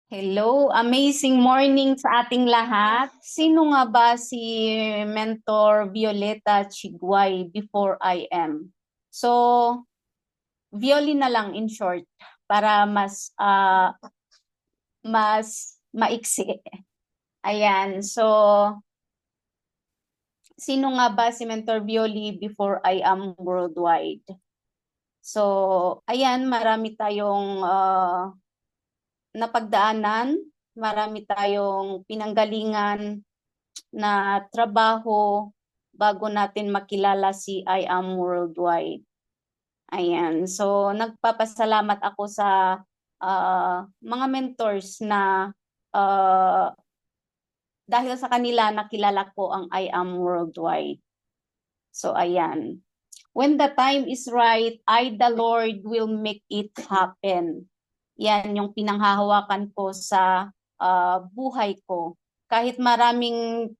Hello, amazing morning sa ating lahat. Sino nga ba si Mentor Violeta Chiguay before I am? So, Violi na lang in short para mas maiksi. Ayan, so sino nga ba si Mentor Violi before I am worldwide? So, ayan, marami tayong napagdaanan, marami tayong pinanggalingan na trabaho bago natin makilala si I Am Worldwide. Ayan. So, nagpapasalamat ako sa mga mentors na uh, dahil sa kanila nakilala ko ang I Am Worldwide. So, ayan. When the time is right, I, the Lord, will make it happen. Yan yung pinanghahawakan ko sa buhay ko. Kahit maraming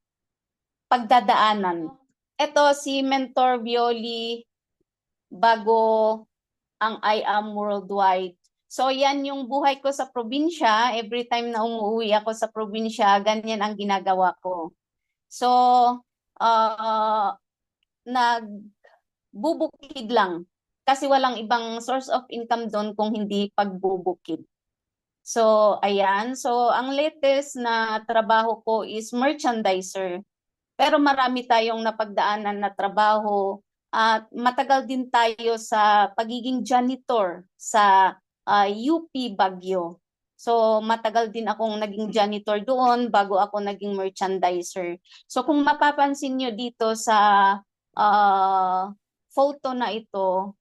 pagdadaanan. Ito si Mentor Violi bago ang I Am Worldwide. So yan yung buhay ko sa probinsya. Every time na umuwi ako sa probinsya, ganyan ang ginagawa ko. So, uh, nagbubukid lang. Kasi walang ibang source of income doon kung hindi pagbubukid. So, ayan. So, ang latest na trabaho ko is merchandiser. Pero marami tayong napagdaanan na trabaho at matagal din tayo sa pagiging janitor sa UP Baguio. So matagal din akong naging janitor doon bago ako naging merchandiser. So kung mapapansin nyo dito sa uh, photo na ito,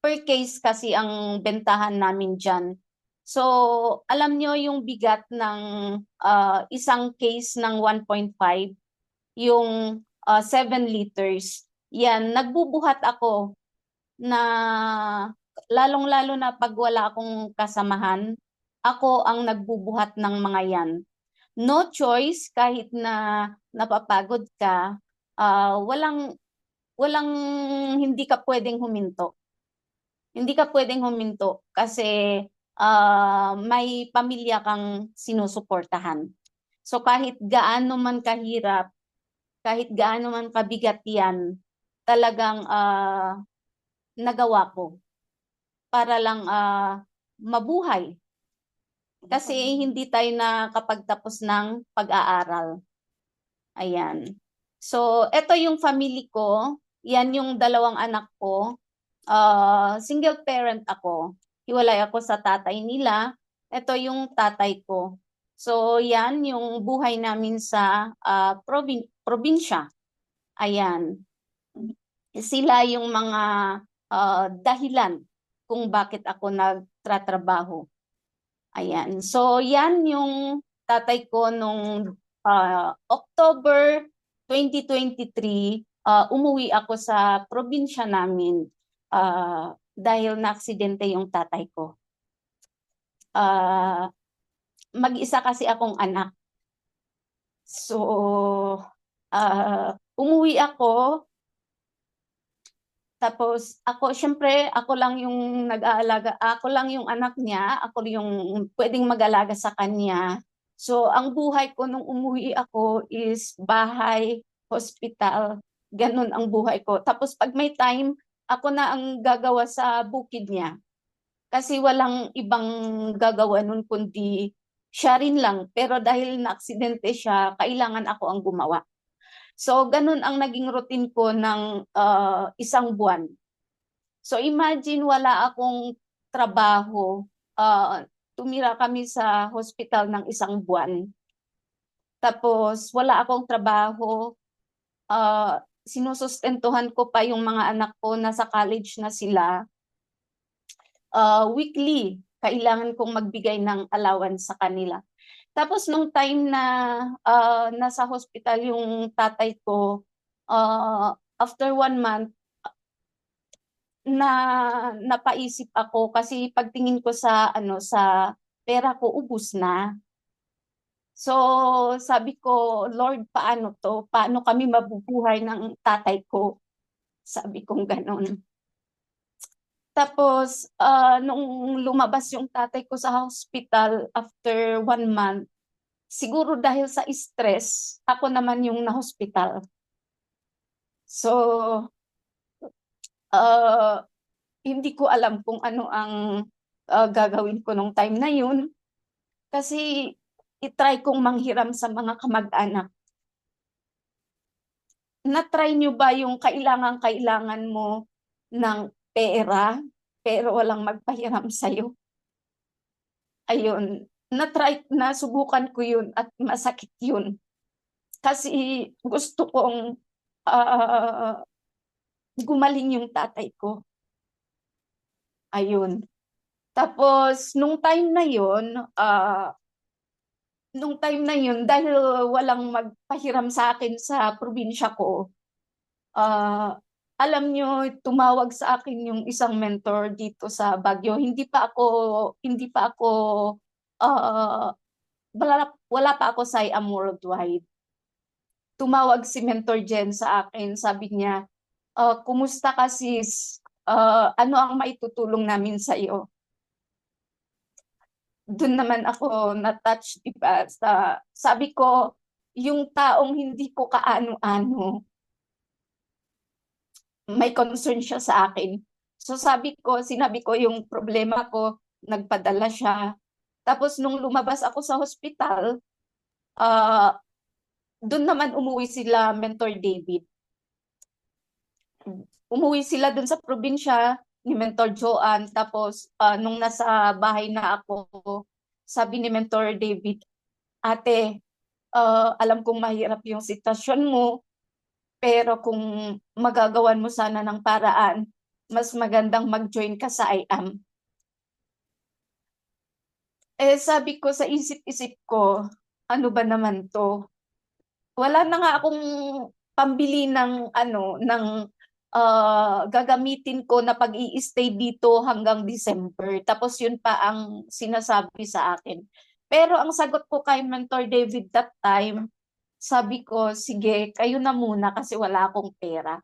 per case kasi ang bentahan namin dyan. So alam nyo yung bigat ng isang case ng 1.5, yung 7 liters. Yan, nagbubuhat ako na lalong-lalo na pag wala akong kasamahan, ako ang nagbubuhat ng mga yan. No choice, kahit na napapagod ka, walang hindi ka pwedeng huminto. Hindi ka pwedeng huminto kasi may pamilya kang sinusuportahan. So kahit gaano man kahirap, kahit gaano man kabigat yan, talagang nagawa ko para lang mabuhay. Kasi hindi tayo nakapagtapos ng pag-aaral. Ayan. So, ito yung family ko. Yan yung dalawang anak ko. Single parent ako. Hiwalay ako sa tatay nila. Ito yung tatay ko. So, yan yung buhay namin sa probinsya. Ayan. Sila yung mga dahilan kung bakit ako nagtratrabaho. Ayan. So, yan yung tatay ko nung October 2023, umuwi ako sa probinsya namin dahil na-aksidente yung tatay ko. Mag-isa kasi akong anak. So, umuwi ako. Tapos ako, syempre, ako lang yung nag-aalaga, ako lang yung anak niya, ako yung pwedeng mag-alaga sa kanya. So, ang buhay ko nung umuwi ako is bahay, hospital, ganun ang buhay ko. Tapos pag may time, ako na ang gagawa sa bukid niya. Kasi walang ibang gagawa nun kundi siya rin lang. Pero dahil na-aksidente siya, kailangan ako ang gumawa. So, ganun ang naging routine ko ng isang buwan. So, imagine wala akong trabaho. Tumira kami sa hospital ng isang buwan. Tapos, wala akong trabaho. Sinusustentuhan ko pa yung mga anak ko, nasa college na sila. Weekly, kailangan kong magbigay ng allowance sa kanila. Tapos nung time na nasa hospital yung tatay ko, after 1 month, na napaisip ako kasi pagtingin ko sa sa pera ko ubos na. So sabi ko, Lord, paano to? Paano kami mabubuhay ng tatay ko? Sabi kong ganon. Tapos, nung lumabas yung tatay ko sa hospital after 1 month, siguro dahil sa stress, ako naman yung na-hospital. So, uh, hindi ko alam kung ano ang gagawin ko nung time na yun. Kasi itry kong manghiram sa mga kamag-anak. Na-try nyo ba yung kailangan mo ng pera, pero walang magpahiram sa'yo? Ayun, nasubukan ko yun at masakit yun. Kasi gusto kong ah, gumaling yung tatay ko. Ayun. Tapos, nung time na yun, dahil walang magpahiram sa akin sa probinsya ko, ah, alam nyo, tumawag sa akin yung isang mentor dito sa Baguio. Hindi pa ako, ah, wala pa ako sa IAM Worldwide. Tumawag si Mentor Jen sa akin. Sabi niya, kumusta ka sis? Ano ang maitutulong namin sa iyo? Doon naman ako na-touch, diba? Sabi ko, yung taong hindi ko kaano-ano, may concern siya sa akin. So sinabi ko yung problema ko, nagpadala siya. Tapos nung lumabas ako sa hospital, ah, doon naman umuwi sila Mentor David. Umuwi sila doon sa probinsya ni Mentor Joanne. Tapos nung nasa bahay na ako, sabi ni Mentor David, ate, alam kong mahirap yung sitwasyon mo, pero kung magagawan mo sana ng paraan, mas magandang mag-join ka sa IAM. Sabi ko sa isip-isip ko, ano ba naman to? Wala na nga akong pambili ng gagamitin ko na pag-i-stay dito hanggang December. Tapos yun pa ang sinasabi sa akin. Pero ang sagot ko kay Mentor David that time, sabi ko, sige, kayo na muna kasi wala akong pera.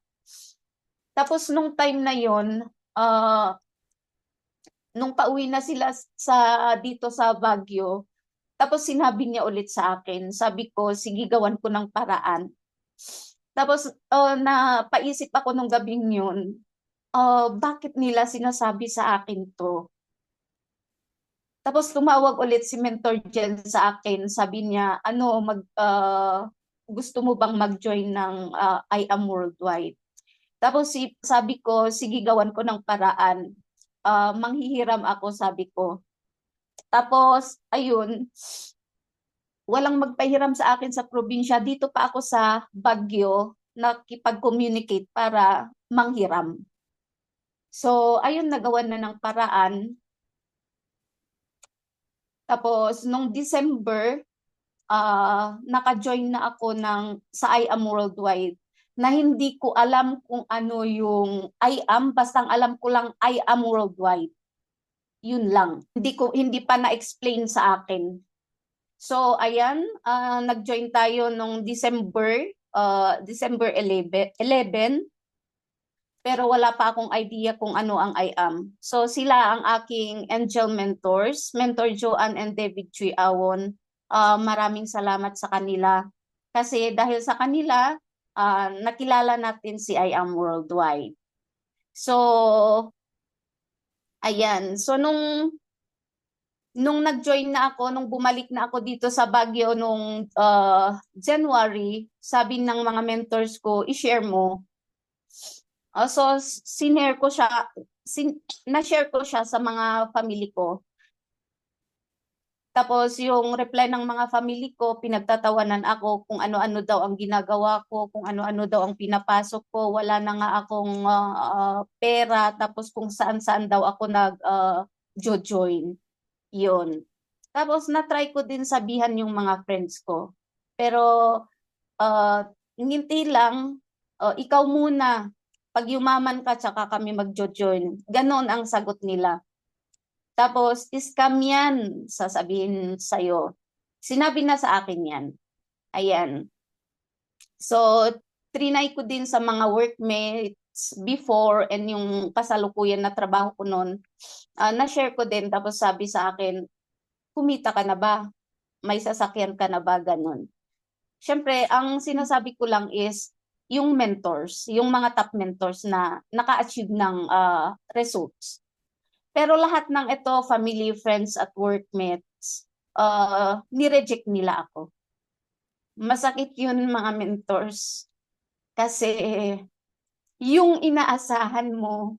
Tapos nung time na yun, nung pauwi na sila dito sa Baguio, tapos sinabi niya ulit sa akin, sabi ko, sige, gawan ko ng paraan. Tapos napaisip ako nung gabing yun, bakit nila sinasabi sa akin to? Tapos tumawag ulit si Mentor Jen sa akin, sabi niya, gusto mo bang mag-join ng IAM Worldwide? Tapos sabi ko, sige, gawan ko ng paraan. Manghihiram ako, sabi ko. Tapos, ayun, walang magpahiram sa akin sa probinsya. Dito pa ako sa Baguio, nakipag-communicate para manghiram. So, ayun, nagawan na ng paraan. Tapos, nung December, naka-join na ako sa IAM Worldwide na hindi ko alam kung ano yung IAM, basta alam ko lang IAM Worldwide. Yun lang. Hindi pa na-explain sa akin. So, ayan, nag-join tayo nung December 11, pero wala pa akong idea kung ano ang IAM. So, sila ang aking angel mentors, Mentor Joanne and David Chui Awon. Maraming salamat sa kanila. Kasi dahil sa kanila, nakilala natin si IAM Worldwide. So, ayan. So, nung nag-join na ako, nung bumalik na ako dito sa Baguio nung January, sabi ng mga mentors ko, i-share mo. So, na-share ko siya sa mga family ko. Tapos yung reply ng mga family ko, pinagtatawanan ako kung ano-ano daw ang ginagawa ko, kung ano-ano daw ang pinapasok ko, wala na nga akong pera, tapos kung saan-saan daw ako nag-join. Yun. Tapos na-try ko din sabihan yung mga friends ko. Pero hindi lang, ikaw muna, pag yumaman ka, tsaka kami mag-join. Ganon ang sagot nila. Tapos, scam yan, sasabihin sa'yo. Sinabi na sa akin yan. Ayan. So, trinay ko din sa mga workmate, before and yung kasalukuyan na trabaho ko noon, na-share ko din. Tapos sabi sa akin, kumita ka na ba? May sasakyan ka na ba? Ganon. Siyempre, ang sinasabi ko lang is yung mentors, yung mga top mentors na naka-achieve ng results. Pero lahat ng ito, family, friends at workmates, ni-reject nila ako. Masakit yun mga mentors. Kasi yung inaasahan mo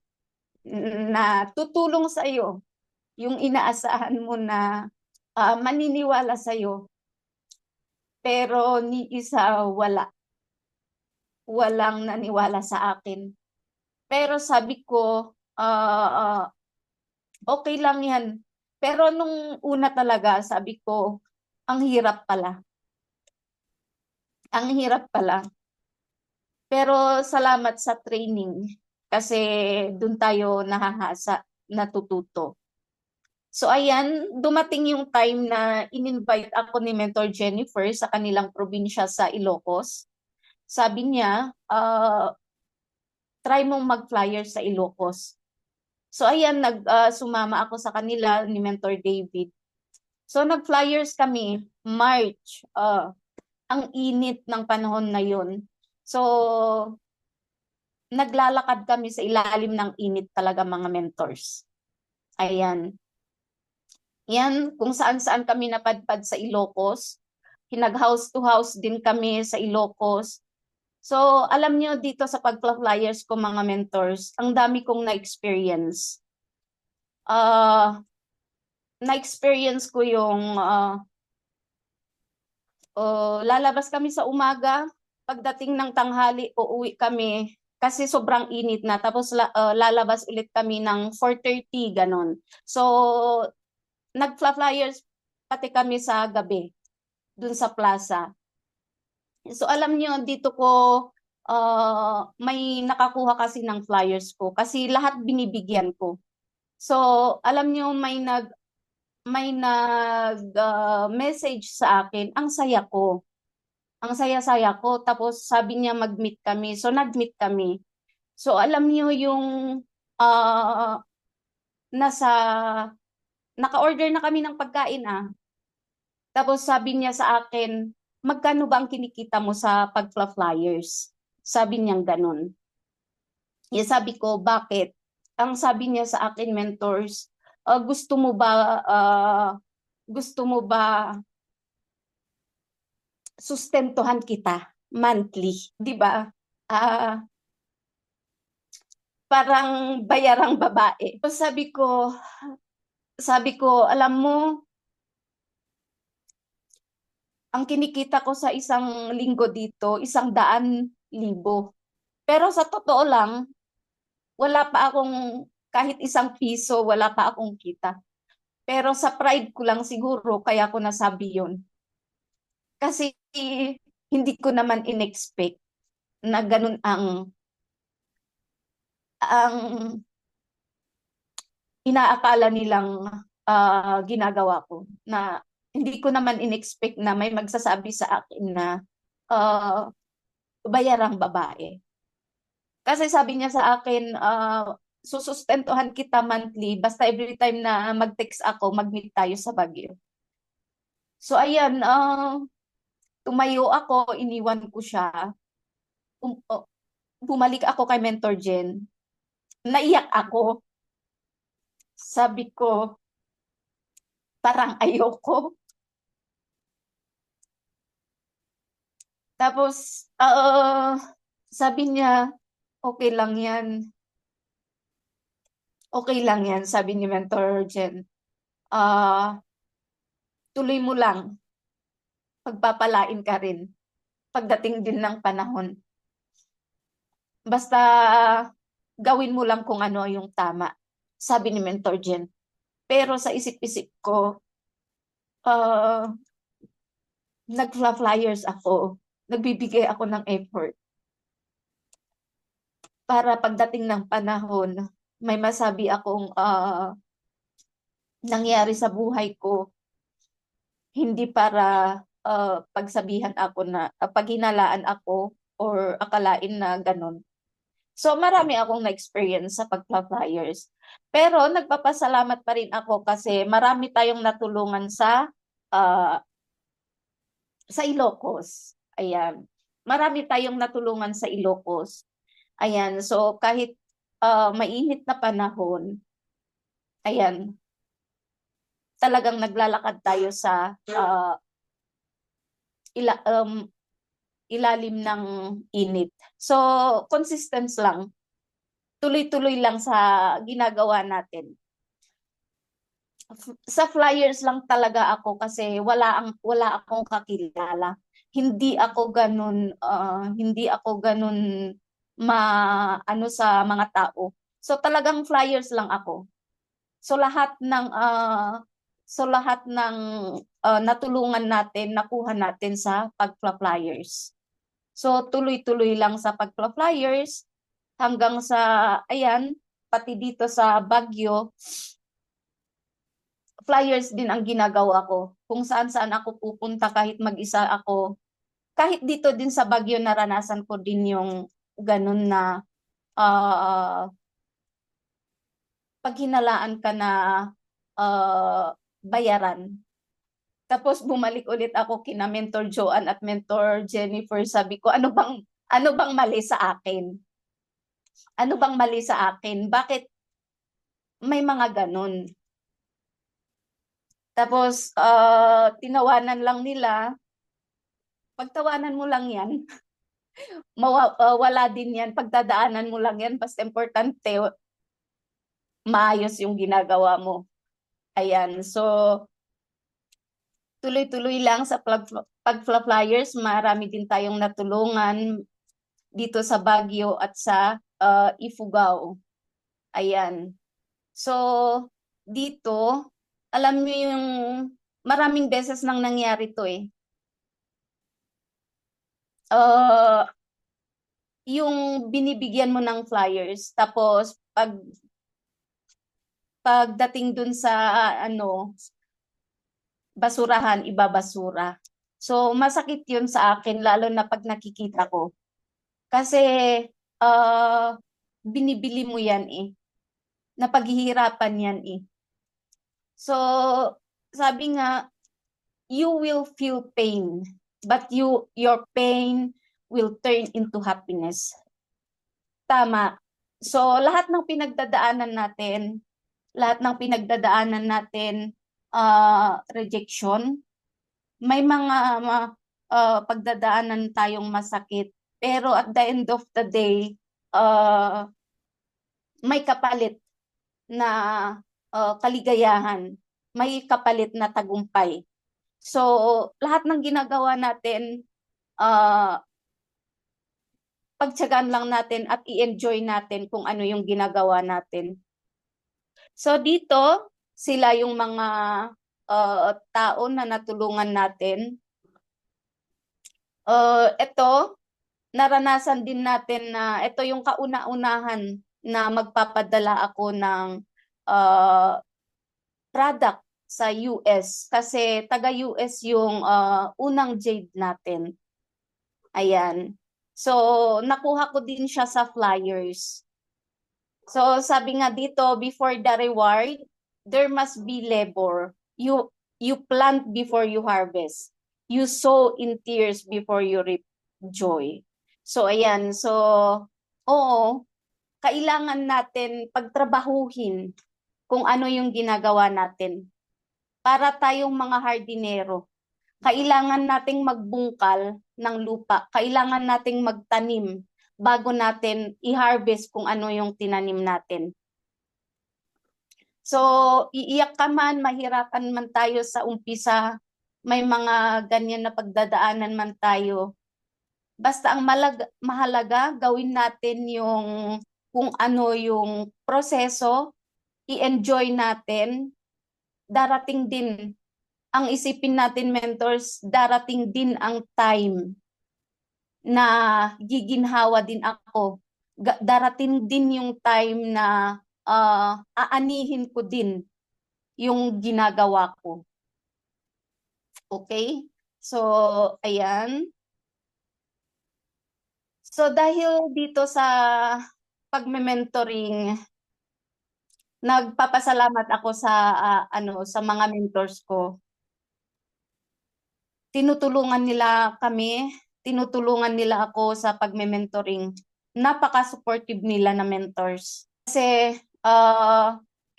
na tutulong sa iyo, yung inaasahan mo na maniniwala sa iyo, pero ni isa walang naniwala sa akin. Pero sabi ko, okay lang yan. Pero nung una talaga, sabi ko, ang hirap pala. Ang hirap pala. Pero salamat sa training kasi doon tayo nahahasa, natututo. So ayan, dumating yung time na in-invite ako ni Mentor Jennifer sa kanilang probinsya sa Ilocos. Sabi niya, try mong mag-flyer sa Ilocos. So ayan, sumama ako sa kanila ni Mentor David. So nag-flyers kami, March. Ang init ng panahon na yun. So naglalakad kami sa ilalim ng init talaga mga mentors. Ayan. Yan, kung saan-saan kami napadpad sa Ilocos. Hinag-house to house din kami sa Ilocos. So, alam nyo dito sa pagpa-flyers ko mga mentors, ang dami kong na-experience. Na-experience ko yung lalabas kami sa umaga, pagdating ng tanghali, uuwi kami kasi sobrang init na. Tapos lalabas ulit kami ng 4:30, ganon. So, nag-flyers pati kami sa gabi, dun sa plaza. So, alam nyo, dito ko may nakakuha kasi ng flyers ko kasi lahat binibigyan ko. So, alam nyo, may nag-message sa akin, ang saya ko. Ang saya-saya ko. Tapos sabi niya mag-meet kami. So nag-meet kami. So alam niyo yung uh, naka-order na kami ng pagkain . Tapos sabi niya sa akin, magkano ba ang kinikita mo sa pag-flyers? Sabi niya ganun. Sabi ko, bakit? Ang sabi niya sa akin, mentors, gusto mo ba sustentuhan kita monthly, 'di ba? Parang bayarang babae. So sabi ko, alam mo, ang kinikita ko sa isang linggo dito, 100,000. Pero sa totoo lang, wala pa akong kahit isang piso, wala pa akong kita. Pero sa pride ko lang siguro, kaya ko nasabi yun. Kasi hindi ko naman in-expect na ganun ang inaakala nilang ginagawa ko. Na hindi ko naman in-expect na may magsasabi sa akin na bayarang babae. Kasi sabi niya sa akin, susustentuhan kita monthly basta every time na mag-text ako, mag-meet tayo sa Baguio. So ayan, tumayo ako, iniwan ko siya. Bumalik ako kay Mentor Jen. Naiyak ako. Sabi ko, parang ayoko. Tapos, sabi niya, okay lang yan. Okay lang yan, sabi ni Mentor Jen. Tuloy mo lang. Pagpapalain ka rin. Pagdating din ng panahon. Basta gawin mo lang kung ano yung tama, sabi ni Mentor Jen. Pero sa isip-isip ko, nag-flyers ako. Nagbibigay ako ng effort. Para pagdating ng panahon, may masabi akong nangyari sa buhay ko. Hindi para pagsabihan ako na, paghinalaan ako or akalain na ganun. So marami akong na-experience sa pagpa-flyers. Pero nagpapasalamat pa rin ako kasi marami tayong natulungan ah, sa Ilocos. Ayan. Marami tayong natulungan sa Ilocos. Ayan. So kahit mainit na panahon, ayan, talagang naglalakad tayo sa ila, um, ilalim ng init. So consistent lang. Tuloy-tuloy lang sa ginagawa natin. Sa flyers lang talaga ako kasi wala akong kakilala. Hindi ako ganun ano sa mga tao. So talagang flyers lang ako. So lahat ng natulungan natin, nakuha natin sa pagpa-flyers. So tuloy-tuloy lang sa pagpa-flyers hanggang sa ayan, pati dito sa Baguio flyers din ang ginagawa ko. Kung saan-saan ako pupunta kahit mag-isa ako. Kahit dito din sa Baguio naranasan ko din yung ganun na uh, paghinalaan ka na bayaran. Tapos bumalik ulit ako kina Mentor Joanne at Mentor Jennifer. Sabi ko, ano bang mali sa akin? Ano bang mali sa akin? Bakit may mga ganun? Tapos tinawanan lang nila. Pagtawanan mo lang yan, wala din yan. Pagdadaanan mo lang yan. Basta importante, maayos yung ginagawa mo. Ayan. So, tuloy-tuloy lang sa pag-flyers. Marami din tayong natulungan dito sa Baguio at sa Ifugao. Ayan. So, dito, alam mo yung maraming beses nang nangyari to eh. Yung binibigyan mo ng flyers, tapos pagdating dun sa basurahan, ibabasura. So masakit yun sa akin lalo na pag nakikita ko. Kasi binibili mo yan eh. Napaghihirapan yan eh. So sabi nga, you will feel pain, but your pain will turn into happiness. Tama. So lahat ng pinagdadaanan natin, rejection, may mga pagdadaanan tayong masakit. Pero at the end of the day, uh, may kapalit na kaligayahan, may kapalit na tagumpay. So lahat ng ginagawa natin, pagtiyagaan lang natin at i-enjoy natin kung ano yung ginagawa natin. So dito, sila yung mga tao na natulungan natin. Ito, naranasan din natin na ito yung kauna-unahan na magpapadala ako ng product sa US kasi taga-US yung unang jade natin. Ayan. So, nakuha ko din siya sa flyers. So, sabi nga dito, before the reward, there must be labor. You plant before you harvest. You sow in tears before you reap joy. So, ayan. So, oo, kailangan natin pagtrabahuhin kung ano yung ginagawa natin. Para tayong mga hardinero, kailangan nating magbungkal ng lupa. Kailangan nating magtanim bago natin i-harvest kung ano yung tinanim natin. So, iiyak ka man, mahirapan man tayo sa umpisa, may mga ganyan na pagdadaanan man tayo. Basta ang mahalaga, gawin natin yung kung ano yung proseso, i-enjoy natin, darating din ang isipin natin mentors, darating din ang time na giginhawa din ako. Darating din yung time na aanihin ko din yung ginagawa ko. Okay? So, ayan. So, dahil dito sa pagme-mentoring, nagpapasalamat ako sa sa mga mentors ko. Tinutulungan nila kami, tinutulungan nila ako sa pagme-mentoring. Napaka-supportive nila na mentors. Kasi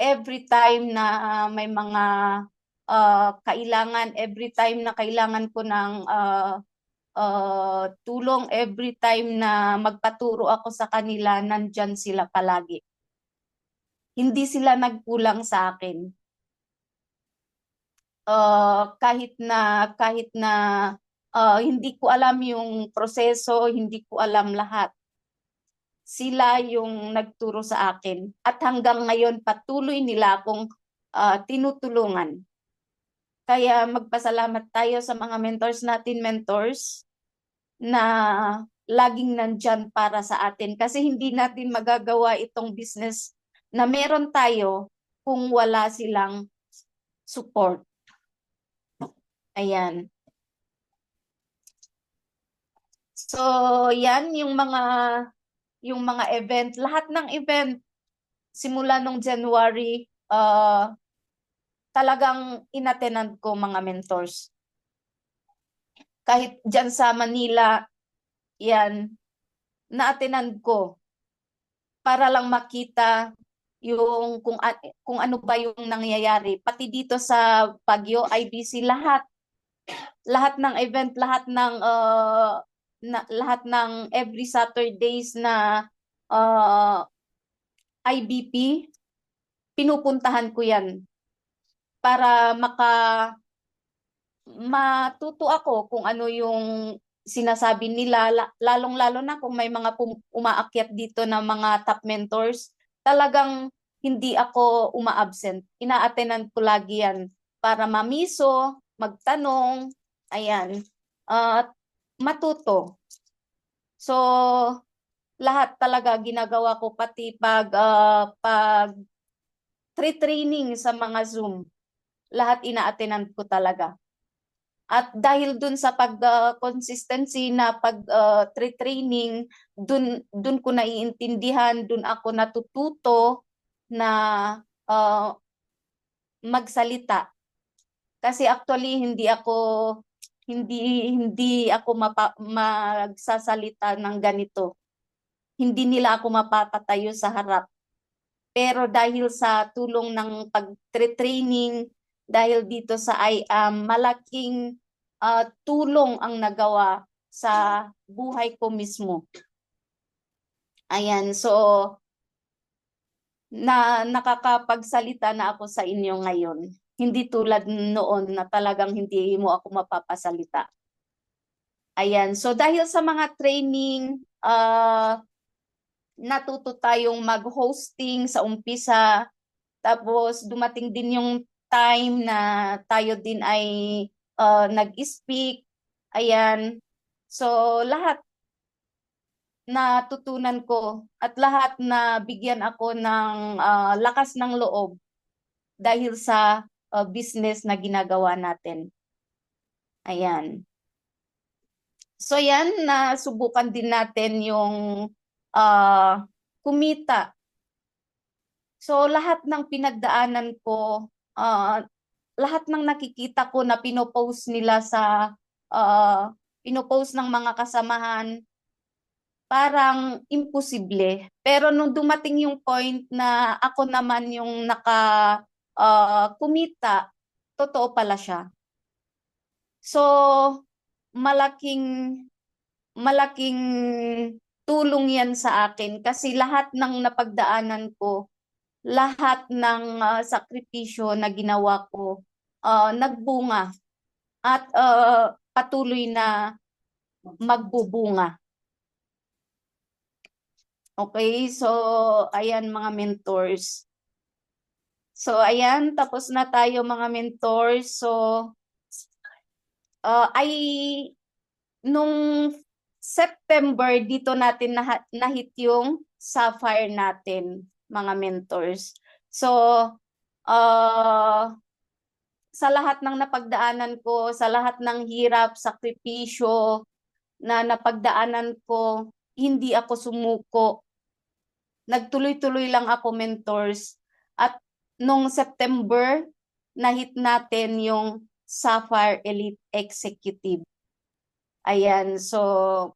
every time na may mga kailangan, every time na kailangan ko ng tulong, every time na magpaturo ako sa kanila, nandyan sila palagi. Hindi sila nagkulang sa akin. Kahit na hindi ko alam yung proseso, hindi ko alam lahat. Sila yung nagturo sa akin. At hanggang ngayon, patuloy nila akong tinutulungan. Kaya magpasalamat tayo sa mga mentors na laging nandyan para sa atin. Kasi hindi natin magagawa itong business na meron tayo kung wala silang support. Ayan. So, yan yung mga event, lahat ng event simula nung January, talagang inattendant ko mga mentors. Kahit dyan sa Manila, yan, na-attendant ko para lang makita yung kung ano ba yung nangyayari. Pati dito sa Baguio, IBC, lahat ng event, lahat ng every Saturdays na IBP, pinupuntahan ko yan para matuto ako kung ano yung sinasabi nila, lalong-lalo na kung may mga umaakyat dito na mga top mentors, talagang hindi ako uma-absent. Ina-attendan ko lagi yan para mamiso, magtanong, ayan, at matuto. So, lahat talaga ginagawa ko, pati pag training sa mga Zoom, lahat ina-attendan ko talaga. At dahil dun sa consistency na training, dun ko naiintindihan, dun ako natututo na magsalita. Kasi actually hindi ako magsasalita ng ganito. Hindi nila ako mapapatayo sa harap. Pero dahil sa tulong ng pag-training, dahil dito sa IAM, malaking tulong ang nagawa sa buhay ko mismo. Ayan, so nakakapagsalita na ako sa inyo ngayon. Hindi tulad noon na talagang hindi mo ako mapapasalita. Ayan, so dahil sa mga training, natuto tayong mag-hosting sa umpisa. Tapos dumating din yung time na tayo din ay nag-speak. Ayan. So lahat natutunan ko at lahat na bigyan ako ng lakas ng loob dahil sa business na ginagawa natin. Ayan. So yan, nasubukan din natin yung kumita. So lahat ng pinagdaanan ko, lahat ng nakikita ko na pinopost nila pinopost ng mga kasamahan, parang imposible. Pero nung dumating yung point na ako naman yung kumita, totoo pala siya. So malaking tulong yan sa akin kasi lahat ng napagdaanan ko, lahat ng sakripisyo na ginawa ko, nagbunga at patuloy na magbubunga. Okay, so ayan mga mentors. So ayan, tapos na tayo mga mentors. So nung September dito natin nahit yung sapphire natin, mga mentors. So sa lahat ng napagdaanan ko, sa lahat ng hirap, sakripisyo na napagdaanan ko, hindi ako sumuko. Nagtuloy-tuloy lang ako, mentors. At nung September, nahit natin yung Sapphire Elite Executive. Ayan, so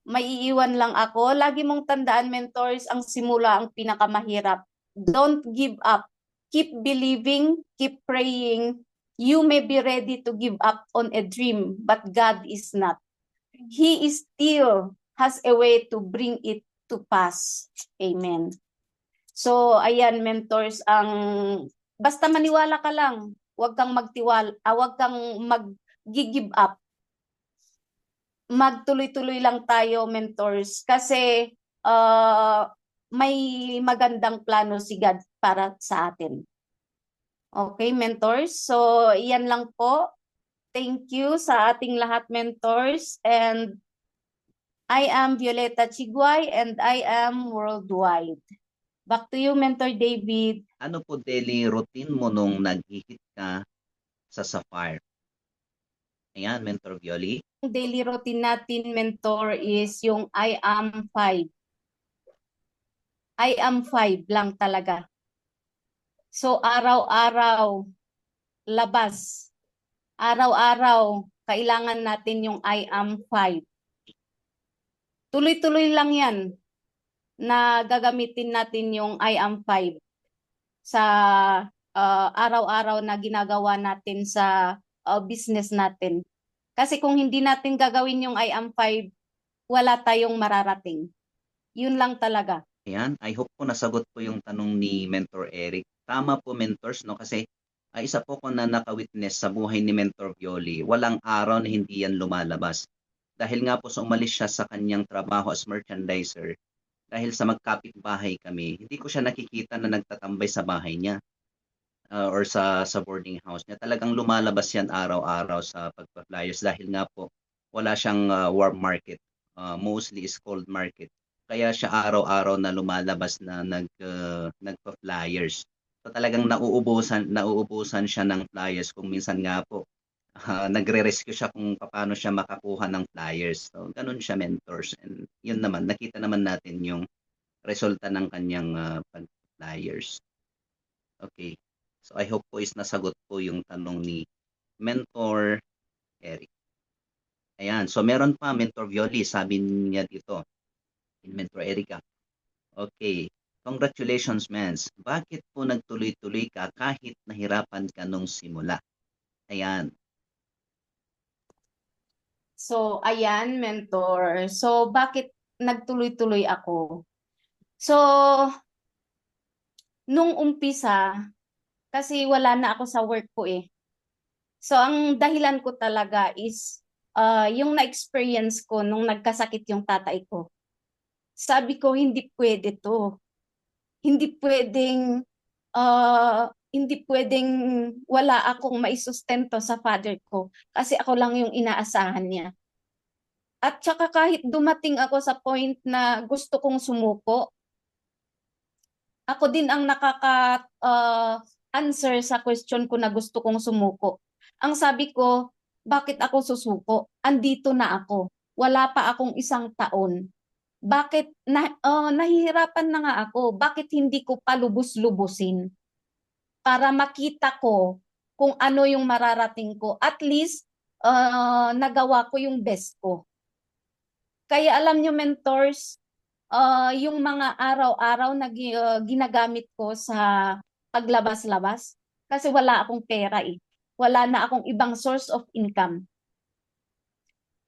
maiiwan lang ako. Lagi mong tandaan, mentors, ang simula ang pinakamahirap. Don't give up. Keep believing, keep praying. You may be ready to give up on a dream, but God is not. He is still has a way to bring it to pass. Amen. So, ayan, mentors, ang basta maniwala ka lang. Huwag kang huwag kang mag-give up. Magtuloy-tuloy lang tayo, mentors, kasi may magandang plano si God para sa atin. Okay, mentors? So, iyan lang po. Thank you sa ating lahat, mentors. And I am Violeta Chiguay and I am worldwide. Back to you, Mentor David. Ano po daily routine mo nung nag-hit ka sa Sapphire? Ayan, Mentor Violi. Ang daily routine natin, mentor, is yung I am 5. I am 5 lang talaga. So, araw-araw, labas. Araw-araw, kailangan natin yung I am 5. Tuloy-tuloy lang yan na gagamitin natin yung I am 5 sa araw-araw na ginagawa natin sa business natin. Kasi kung hindi natin gagawin yung I am 5, wala tayong mararating. Yun lang talaga. Ayan, I hope po nasagot po yung tanong ni Mentor Eric. Tama po, mentors, no? Kasi isa po ko na naka-witness sa buhay ni Mentor Violi. Walang araw na hindi yan lumalabas. Dahil nga po sa umalis siya sa kanyang trabaho as merchandiser, dahil sa magkapit-bahay kami, hindi ko siya nakikita na nagtatambay sa bahay niya or sa boarding house niya. Talagang lumalabas yan araw-araw sa pagpa-flyers dahil nga po wala siyang warm market. Mostly is cold market. Kaya siya araw-araw na lumalabas na nagpa-flyers. So talagang nauubusan siya ng flyers kung minsan nga po nagre-rescue siya kung paano siya makakuha ng flyers. So ganun siya, mentors. And yun naman, nakita naman natin yung resulta ng kanyang pag-flyers. Okay. So I hope po is nasagot po yung tanong ni Mentor Eric. Ayan. So meron pa, Mentor Violi, sabi niya dito, Mentor Erica. Okay. Congratulations, mens. Bakit po nagtuloy-tuloy ka kahit nahirapan ka nung simula? Ayan. So, ayan, mentor. So, bakit nagtuloy-tuloy ako? So, nung umpisa, kasi wala na ako sa work ko eh. So, ang dahilan ko talaga is yung na-experience ko nung nagkasakit yung tatay ko. Sabi ko, hindi pwede to. Hindi pwedeng, hindi pwedeng wala akong maisustento sa father ko kasi ako lang yung inaasahan niya. At saka kahit dumating ako sa point na gusto kong sumuko, ako din ang answer sa question ko na gusto kong sumuko. Ang sabi ko, bakit ako susuko? Andito na ako. Wala pa akong 1 taon. Bakit nahihirapan na nga ako? Bakit hindi ko palubos-lubusin? Para makita ko kung ano yung mararating ko. At least, nagawa ko yung best ko. Kaya alam nyo, mentors, yung mga araw-araw na ginagamit ko sa paglabas-labas, kasi wala akong pera eh. Wala na akong ibang source of income.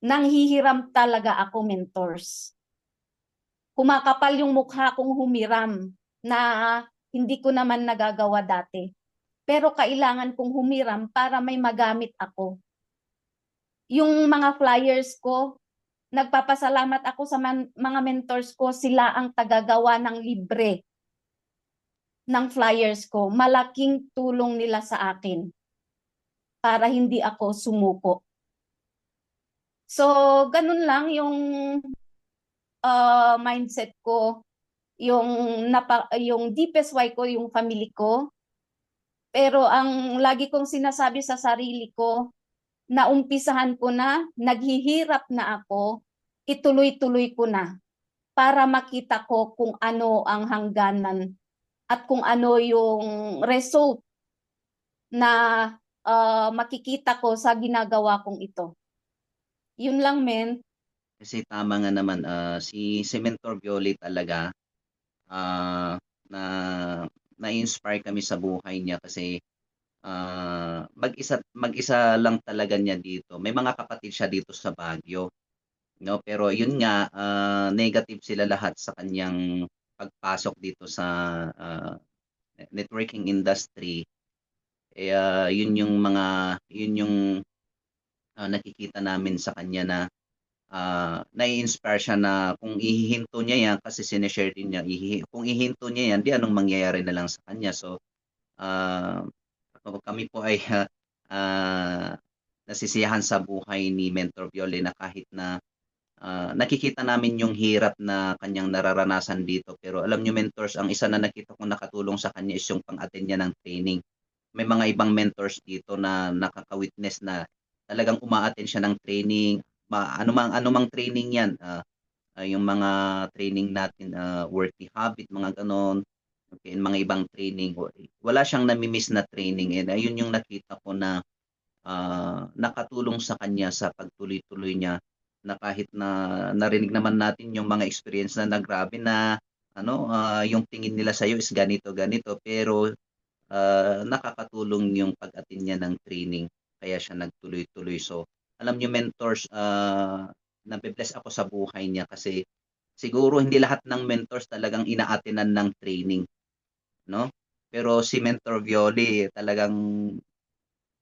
Nanghihiram talaga ako, mentors. Kumakapal yung mukha kong humiram na hindi ko naman nagagawa dati. Pero kailangan kong humiram para may magamit ako. Yung mga flyers ko, nagpapasalamat ako sa mga mentors ko, sila ang tagagawa ng libre ng flyers ko. Malaking tulong nila sa akin para hindi ako sumuko. So, ganun lang yung mindset ko, yung deepest why ko, yung family ko. Pero ang lagi kong sinasabi sa sarili ko, naumpisahan ko na, naghihirap na ako, ituloy-tuloy ko na. para makita ko kung ano ang hangganan at kung ano yung result na makikita ko sa ginagawa kong ito. Yun lang, men. Kasi tama nga naman, si Mentor Violi talaga, na na-inspire kami sa buhay niya kasi mag-isa lang talaga niya dito. May mga kapatid siya dito sa Baguio, no? Pero yun nga, negative sila lahat sa kanyang pagpasok dito sa ah, networking industry. Kaya yun yung nakikita namin sa kanya na nai-inspire siya na kung ihihinto niya yan, kasi sinishare din niya, kung ihinto niya yan, di anong mangyayari na lang sa kanya. So, ah, kami po ay nasisiyahan sa buhay ni Mentor Viole na kahit na nakikita namin yung hirap na kanyang nararanasan dito. Pero alam niyo mentors, ang isa na nakita kong nakatulong sa kanya is yung pang-attend niya ng training. May mga ibang mentors dito na nakaka-witness na talagang uma-attend siya ng training, anumang training yan, yung mga training natin, worthy habit, mga ganon, okay, mga ibang training, wala siyang nami-miss na training. And ayun yung nakita ko na nakatulong sa kanya sa pagtuloy-tuloy niya, na kahit na narinig naman natin yung mga experience na grabe na yung tingin nila sa iyo is ganito ganito, pero nakakatulong yung pag-attend niya ng training kaya siya nagtuloy-tuloy. So alam niyo mentors, nabe-bless ako sa buhay niya kasi siguro hindi lahat ng mentors talagang ina-attendan ng training, no? Pero si Mentor Violi talagang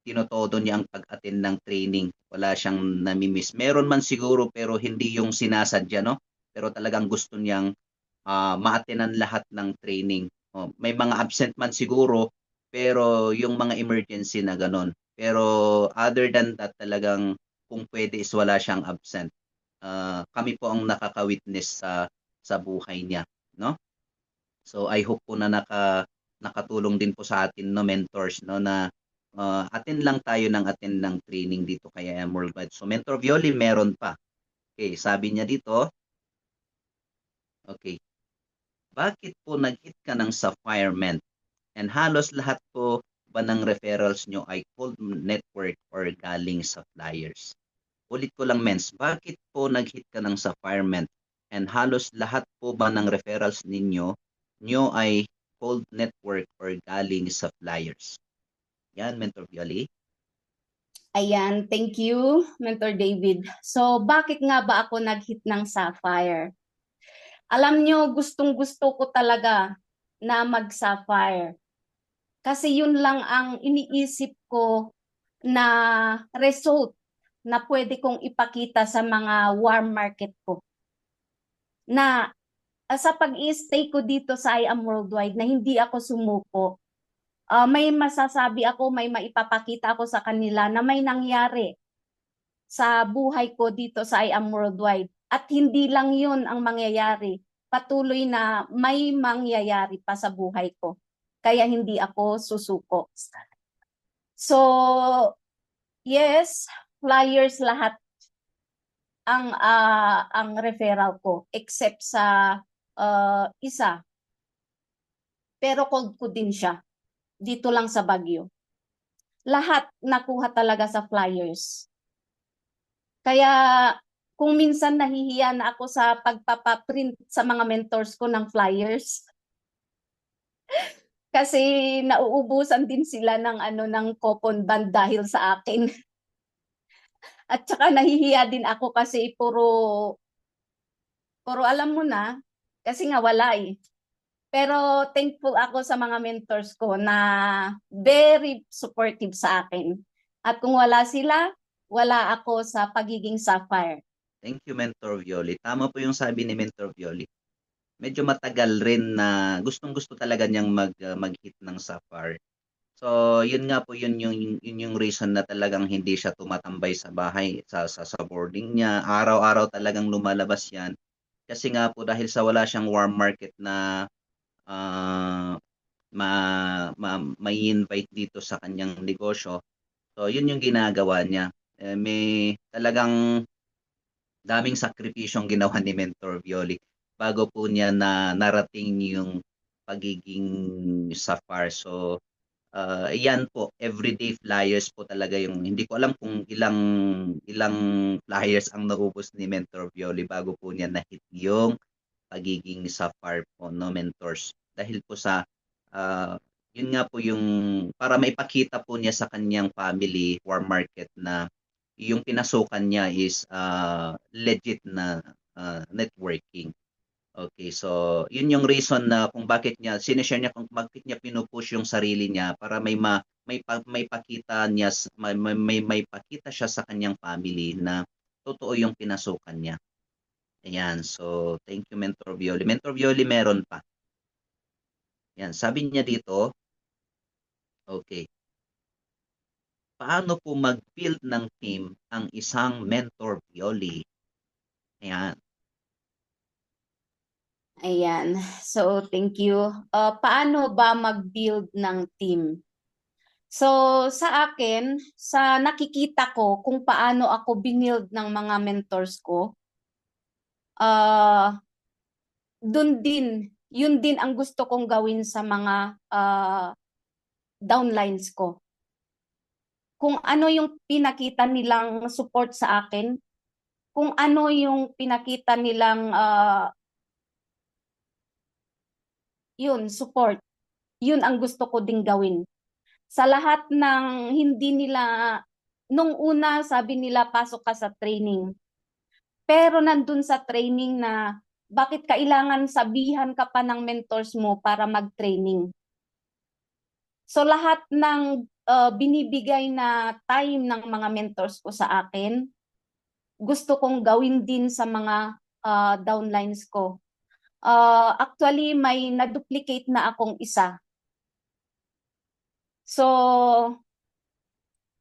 tinotodo niya ang pag-attend ng training. Wala siyang nami-miss. Meron man siguro pero hindi yung sinasadya, no? Pero talagang gusto niyang ma-attendan lahat ng training. Oh, may mga absent man siguro, pero yung mga emergency na ganon. Pero other than that, talagang kung pwede is wala siyang absent. Kami po ang nakaka-witness sa buhay niya, no? So I hope po na nakatulong din po sa atin, no, mentors, no, na attend lang tayo ng attend ng training dito kay Worldwide. So Mentor Violi meron pa. Okay, sabi niya dito, okay, bakit po nag-hit ka ng Sapphire Mint? And halos lahat po ba ng referrals nyo ay cold network or galing sa flyers? Ulit ko lang, mens, bakit po nag-hit ka ng Sapphire Mint? And halos lahat po ba ng referrals nyo ay cold network or galing sa flyers? Yan, Mentor Violi. Ayan, thank you, Mentor David. So, bakit nga ba ako nag-hit ng Sapphire? Alam nyo, gustong-gusto ko talaga na mag-Sapphire. Kasi yun lang ang iniisip ko na result na pwede kong ipakita sa mga warm market ko. Na sa pag-i-stay ko dito sa I Am Worldwide na hindi ako sumuko. May masasabi ako, may maipapakita ako sa kanila na may nangyari sa buhay ko dito sa I Am Worldwide. At hindi lang yun ang mangyayari. Patuloy na may mangyayari pa sa buhay ko. Kaya hindi ako susuko. So, yes, flyers lahat ang referral ko except sa isa. Pero cold ko din siya. Dito lang sa Baguio. Lahat nakuha talaga sa flyers. Kaya kung minsan nahihiya na ako sa pagpapaprint sa mga mentors ko ng flyers. Kasi nauubusan din sila ng ng coupon band dahil sa akin. At saka nahihiya din ako kasi puro alam mo na, kasi nga wala eh. Pero thankful ako sa mga mentors ko na very supportive sa akin. At kung wala sila, wala ako sa pagiging Sapphire. Thank you, Mentor Violi. Tama po yung sabi ni Mentor Violi. Medyo matagal rin na gustong-gusto talaga niyang mag-hit ng Sapphire. So, yun nga po, yun yung reason na talagang hindi siya tumatambay sa bahay, sa boarding niya. Araw-araw talagang lumalabas yan. Kasi nga po dahil sa wala siyang warm market na may invite dito sa kanyang negosyo. So, yun yung ginagawa niya. May talagang daming sakripisyong ginawa ni Mentor Violi. bago po niya na narating yung pagiging SAFAR. So, yan po, everyday flyers po talaga yung hindi ko alam kung ilang ilang flyers ang naubos ni Mentor Violi bago po niya na-hit yung pagiging SAFAR po, no, mentors. Dahil po sa, ah, yun nga po yung para maipakita po niya sa kanyang family war market na yung pinasukan niya is legit na networking. Okay, so yun yung reason na kung bakit niya sinishare niya kung bakit niya pinupush yung sarili niya para may pakita niya may pakita siya sa kanyang family na totoo yung pinasukan niya. Ayan, so thank you Mentor Violi. Mentor Violi meron pa. Yan, sabi niya dito, okay, paano po mag-build ng team ang isang Mentor Violi? Ayan. Ayan. So, thank you. Paano ba mag-build ng team? So, sa akin, sa nakikita ko kung paano ako binild ng mga mentors ko, yun din ang gusto kong gawin sa mga downlines ko. Kung ano yung pinakita nilang support sa akin, kung ano yung pinakita nilang support, yun ang gusto ko ding gawin. Sa lahat ng hindi nila, nung una sabi nila pasok ka sa training. Pero nandun sa training na bakit kailangan sabihan ka pa ng mentors mo para mag-training. So lahat ng binibigay na time ng mga mentors ko sa akin, gusto kong gawin din sa mga downlines ko. Actually, may na-duplicate na akong isa. So,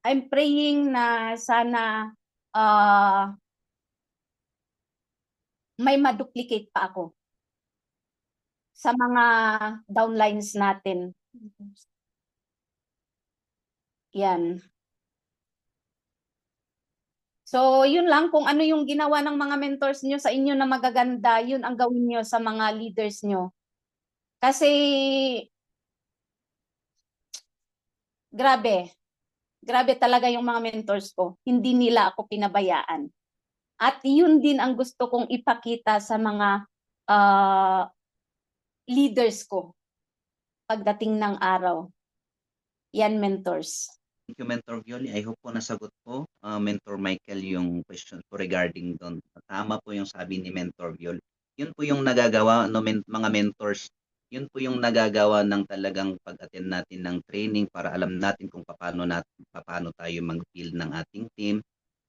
I'm praying na sana may ma-duplicate pa ako sa mga downlines natin. Yan. So, yun lang. Kung ano yung ginawa ng mga mentors nyo sa inyo na magaganda, yun ang gawin nyo sa mga leaders nyo. Kasi, grabe. Grabe talaga yung mga mentors ko. Hindi nila ako pinabayaan. At yun din ang gusto kong ipakita sa mga leaders ko pagdating ng araw. Yan, mentors. Thank you, Mentor Violi. I hope po nasagot po, Mentor Michael, yung question po regarding doon. Tama po yung sabi ni Mentor Violi. Yun po yung nagagawa, no, mga mentors, yun po yung nagagawa ng talagang pag-attend natin ng training para alam natin kung paano tayo mag-build ng ating team.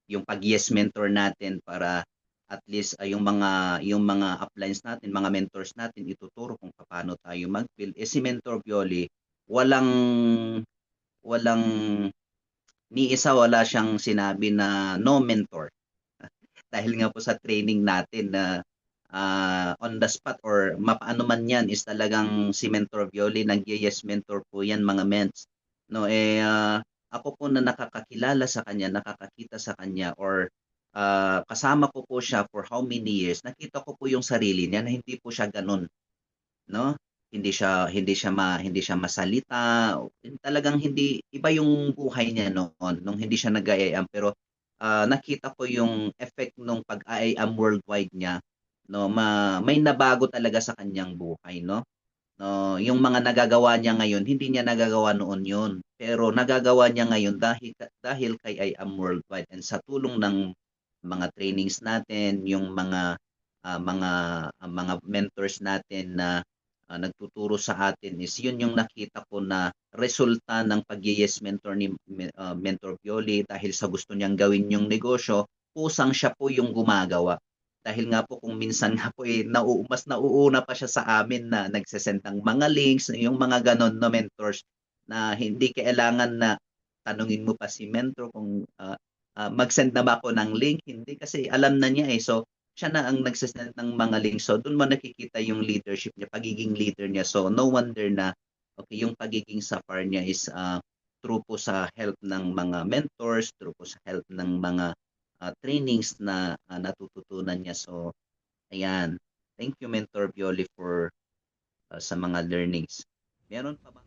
Yung pag-yes mentor natin para at least yung mga uplines natin, mga mentors natin, ituturo kung paano tayo mag-build. Si Mentor Violi, walang walang wala siyang sinabi na no mentor. Dahil nga po sa training natin na on the spot or mapaano man yan is talagang si Mentor Violi, nag-yes mentor po yan mga ments. No, ako po na nakakakilala sa kanya, nakakakita sa kanya or kasama ko po siya for how many years, nakita ko po yung sarili niya na hindi po siya ganun, no? Hindi siya masalita, talagang hindi iba yung buhay niya noon nung hindi siya nag-IIM pero nakita ko yung effect nung pag-IIM worldwide niya, no, may nabago talaga sa kanyang buhay, no? No, yung mga nagagawa niya ngayon, hindi niya nagagawa noon yun. Pero nagagawa niya ngayon dahil kay IIM worldwide and sa tulong ng mga trainings natin, yung mga mentors natin na nagtuturo sa atin is yun yung nakita ko na resulta ng pag-yes mentor ni Mentor Violi dahil sa gusto niyang gawin yung negosyo, kusang siya po yung gumagawa. Dahil nga po kung minsan nga po mas nauuna pa siya sa amin na nagsesend ng mga links, yung mga ganon no mentors na hindi kailangan na tanungin mo pa si mentor kung mag-send na ba ako ng link, hindi kasi alam na niya so siya na ang nagsasend ng mga links. So, doon mo nakikita yung leadership niya, pagiging leader niya. So, no wonder na, okay, yung pagiging SAFAR niya is true po sa help ng mga mentors, true po sa help ng mga trainings na natututunan niya. So, ayan. Thank you, Mentor Violi, for sa mga learnings. Meron pa ba